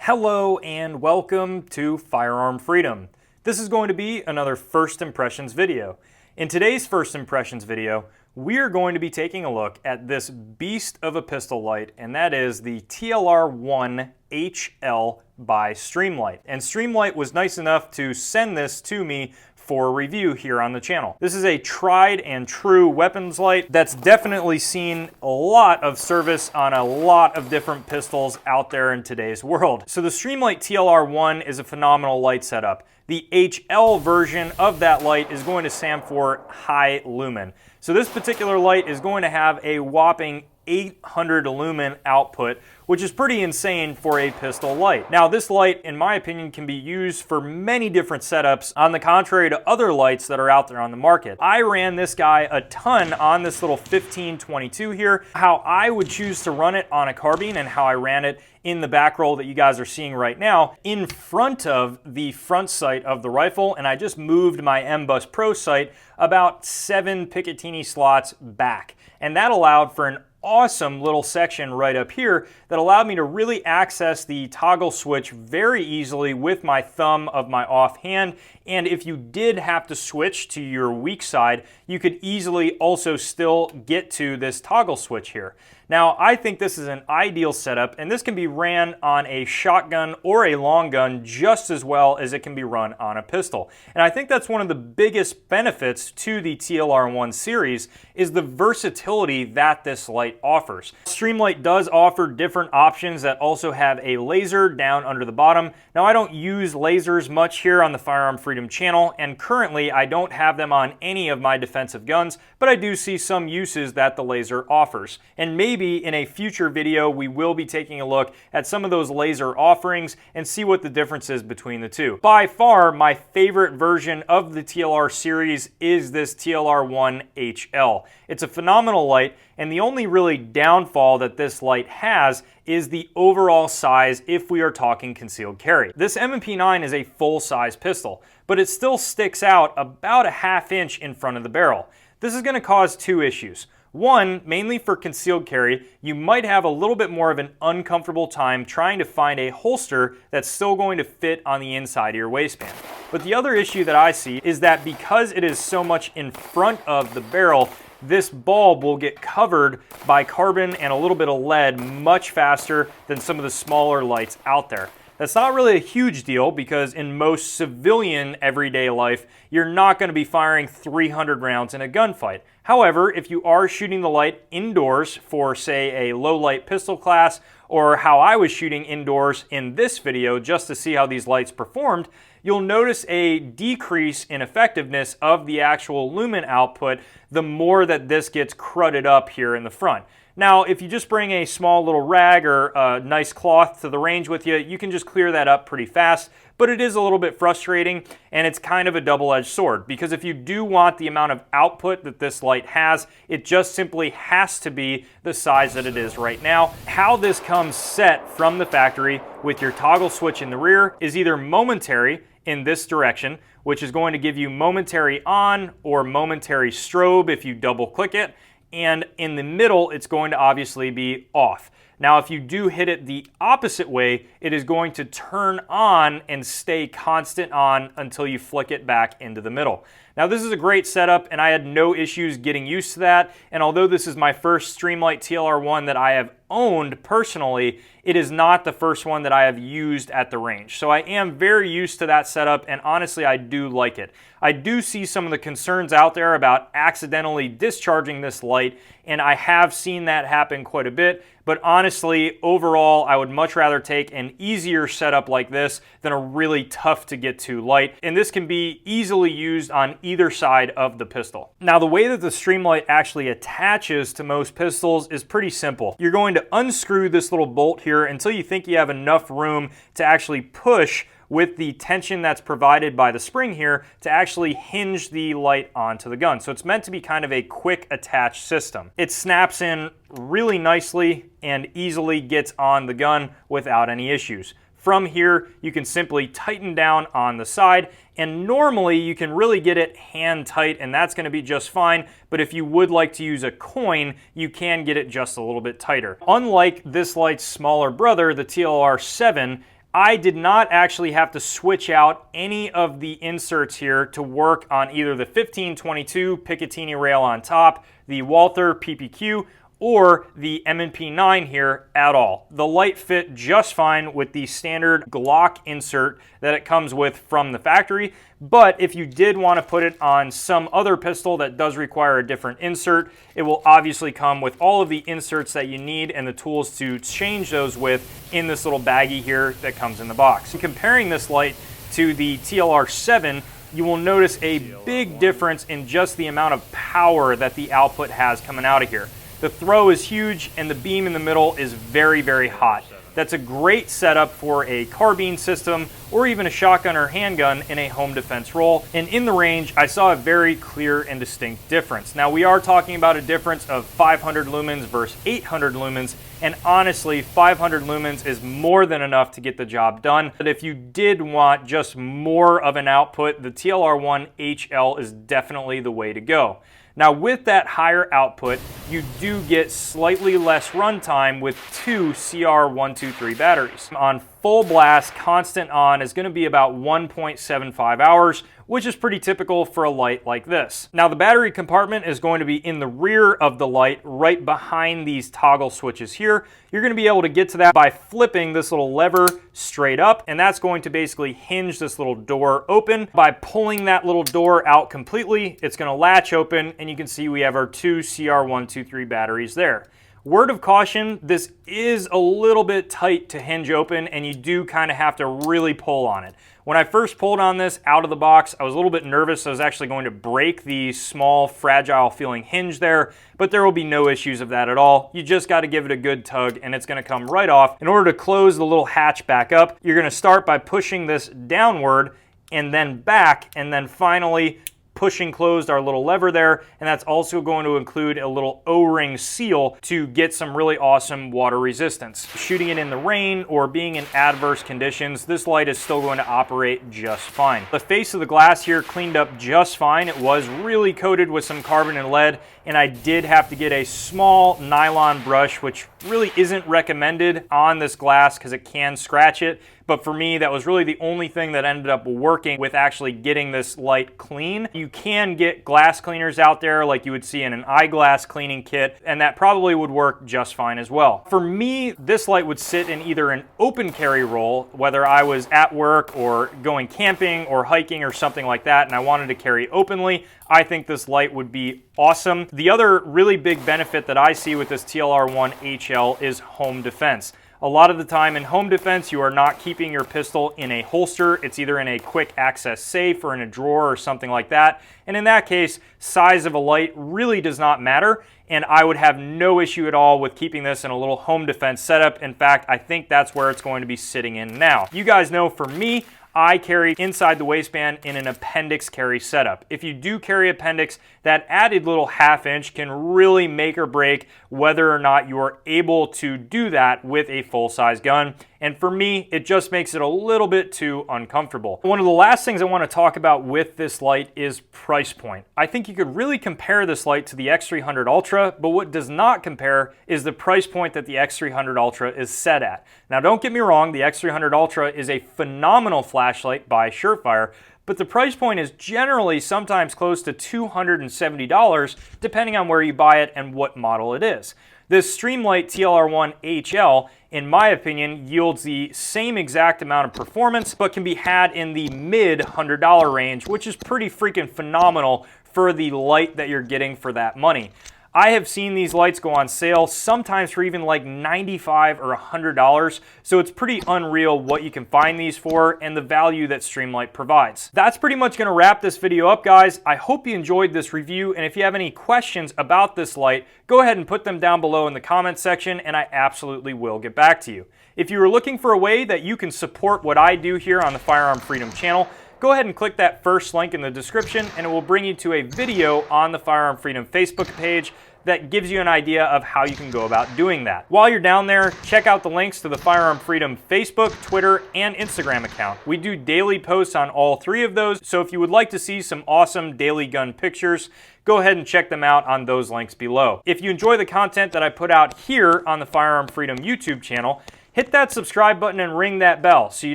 Hello and welcome to Firearm Freedom. This is going to be another First Impressions video. In today's First Impressions video, we're going to be taking a look at this beast of a pistol light, and that is the TLR1 HL by Streamlight. And Streamlight was nice enough to send this to me for review here on the channel. This is a tried and true weapons light that's definitely seen a lot of service on a lot of different pistols out there in today's world. So the Streamlight TLR1 is a phenomenal light setup. The HL version of that light is going to stand for high lumen. So this particular light is going to have a whopping 800 lumen output, which is pretty insane for a pistol light. Now this light, in my opinion, can be used for many different setups, on the contrary to other lights that are out there on the market. I ran this guy a ton on this little 1522 here. How I would choose to run it on a carbine and how I ran it in the back roll that you guys are seeing right now in front of the front sight of the rifle, and I just moved my M-Bus Pro sight about 7 Picatinny slots back, and that allowed for an awesome little section right up here that allowed me to really access the toggle switch very easily with my thumb of my offhand. And if you did have to switch to your weak side, you could easily also still get to this toggle switch here. Now, I think this is an ideal setup, and this can be ran on a shotgun or a long gun just as well as it can be run on a pistol. And I think that's one of the biggest benefits to the TLR1 series is the versatility that this light offers. Streamlight does offer different options that also have a laser down under the bottom. Now, I don't use lasers much here on the Firearm Freedom channel, and currently I don't have them on any of my defensive guns, but I do see some uses that the laser offers. And maybe in a future video, we will be taking a look at some of those laser offerings and see what the difference is between the two. By far, my favorite version of the TLR series is this TLR1 HL. It's a phenomenal light, and the only really downfall that this light has is the overall size if we are talking concealed carry. This M&P 9 is a full-size pistol, but it still sticks out about a ½ inch in front of the barrel. This is going to cause two issues. One, mainly for concealed carry, you might have a little bit more of an uncomfortable time trying to find a holster that's still going to fit on the inside of your waistband. But the other issue that I see is that because it is so much in front of the barrel, this bulb will get covered by carbon and a little bit of lead much faster than some of the smaller lights out there. That's not really a huge deal because in most civilian everyday life, you're not going to be firing 300 rounds in a gunfight. However, if you are shooting the light indoors for, say, a low light pistol class, or how I was shooting indoors in this video just to see how these lights performed, you'll notice a decrease in effectiveness of the actual lumen output the more that this gets crudded up here in the front. Now, if you just bring a small little rag or a nice cloth to the range with you, you can just clear that up pretty fast, but it is a little bit frustrating, and it's kind of a double-edged sword, because if you do want the amount of output that this light has, it just simply has to be the size that it is right now. How this comes set from the factory with your toggle switch in the rear is either momentary in this direction, which is going to give you momentary on or momentary strobe if you double click it, and in the middle, it's going to obviously be off. Now, if you do hit it the opposite way, it is going to turn on and stay constant on until you flick it back into the middle. Now, this is a great setup, and I had no issues getting used to that, and although this is my first Streamlight TLR1 that I have owned personally, it is not the first one that I have used at the range. So I am very used to that setup, and honestly, I do like it. I do see some of the concerns out there about accidentally discharging this light, and I have seen that happen quite a bit, but honestly, overall, I would much rather take an easier setup like this than a really tough to get to light, and this can be easily used on either side of the pistol. Now, the way that the Streamlight actually attaches to most pistols is pretty simple. You're going to unscrew this little bolt here until you think you have enough room to actually push with the tension that's provided by the spring here to actually hinge the light onto the gun. So it's meant to be kind of a quick attach system. It snaps in really nicely and easily gets on the gun without any issues. From here, you can simply tighten down on the side, and normally you can really get it hand tight, and that's going to be just fine, but if you would like to use a coin, you can get it just a little bit tighter. Unlike this light's smaller brother, the TLR7, I did not actually have to switch out any of the inserts here to work on either the 1522 Picatinny rail on top, the Walther PPQ, or the M&P 9 here at all. The light fit just fine with the standard Glock insert that it comes with from the factory, but if you did want to put it on some other pistol that does require a different insert, it will obviously come with all of the inserts that you need and the tools to change those with in this little baggie here that comes in the box. Comparing this light to the TLR 7, you will notice a big difference in just the amount of power that the output has coming out of here. The throw is huge and the beam in the middle is very, very hot. That's a great setup for a carbine system or even a shotgun or handgun in a home defense role. And in the range, I saw a very clear and distinct difference. Now we are talking about a difference of 500 lumens versus 800 lumens. And honestly, 500 lumens is more than enough to get the job done. But if you did want just more of an output, the TLR1 HL is definitely the way to go. Now with that higher output, you do get slightly less runtime with two CR123 batteries. On full blast, constant on is going to be about 1.75 hours, which is pretty typical for a light like this. Now the battery compartment is going to be in the rear of the light, right behind these toggle switches here. You're going to be able to get to that by flipping this little lever straight up, and that's going to basically hinge this little door open. By pulling that little door out completely, it's going to latch open, and you can see we have our two CR123 batteries there. Word of caution, this is a little bit tight to hinge open and you do kind of have to really pull on it. When I first pulled on this out of the box, I was a little bit nervous I was actually going to break the small, fragile feeling hinge there, but there will be no issues of that at all. You just got to give it a good tug and it's going to come right off. In order to close the little hatch back up, you're going to start by pushing this downward and then back, and then finally pushing closed our little lever there, and that's also going to include a little O-ring seal to get some really awesome water resistance. Shooting it in the rain or being in adverse conditions, this light is still going to operate just fine. The face of the glass here cleaned up just fine. It was really coated with some carbon and lead, and I did have to get a small nylon brush, which really isn't recommended on this glass because it can scratch it. But for me, that was really the only thing that ended up working with actually getting this light clean. You can get glass cleaners out there like you would see in an eyeglass cleaning kit, and that probably would work just fine as well. For me, this light would sit in either an open carry role, whether I was at work or going camping or hiking or something like that, and I wanted to carry openly. I think this light would be awesome. The other really big benefit that I see with this TLR1 HL is home defense. A lot of the time in home defense, you are not keeping your pistol in a holster. It's either in a quick access safe or in a drawer or something like that. And in that case, size of a light really does not matter. And I would have no issue at all with keeping this in a little home defense setup. In fact, I think that's where it's going to be sitting in now. You guys know for me, I carry inside the waistband in an appendix carry setup. If you do carry appendix, that added little ½ inch can really make or break whether or not you are able to do that with a full-size gun. And for me, it just makes it a little bit too uncomfortable. One of the last things I want to talk about with this light is price point. I think you could really compare this light to the X300 Ultra, but what does not compare is the price point that the X300 Ultra is set at. Now don't get me wrong, the X300 Ultra is a phenomenal flashlight by Surefire, but the price point is generally sometimes close to $270 depending on where you buy it and what model it is. This Streamlight TLR1 HL, in my opinion, yields the same exact amount of performance, but can be had in the mid $100 range, which is pretty freaking phenomenal for the light that you're getting for that money. I have seen these lights go on sale sometimes for even like $95 or $100, so it's pretty unreal what you can find these for and the value that Streamlight provides. That's pretty much going to wrap this video up, guys. I hope you enjoyed this review, and if you have any questions about this light, go ahead and put them down below in the comments section, and I absolutely will get back to you. If you are looking for a way that you can support what I do here on the Firearm Freedom channel, go ahead and click that first link in the description and it will bring you to a video on the Firearm Freedom Facebook page that gives you an idea of how you can go about doing that. While you're down there, check out the links to the Firearm Freedom Facebook, Twitter, and Instagram account. We do daily posts on all three of those, so if you would like to see some awesome daily gun pictures, go ahead and check them out on those links below. If you enjoy the content that I put out here on the Firearm Freedom YouTube channel, hit that subscribe button and ring that bell so you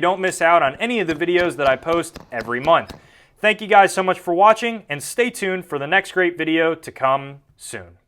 don't miss out on any of the videos that I post every month. Thank you guys so much for watching, and stay tuned for the next great video to come soon.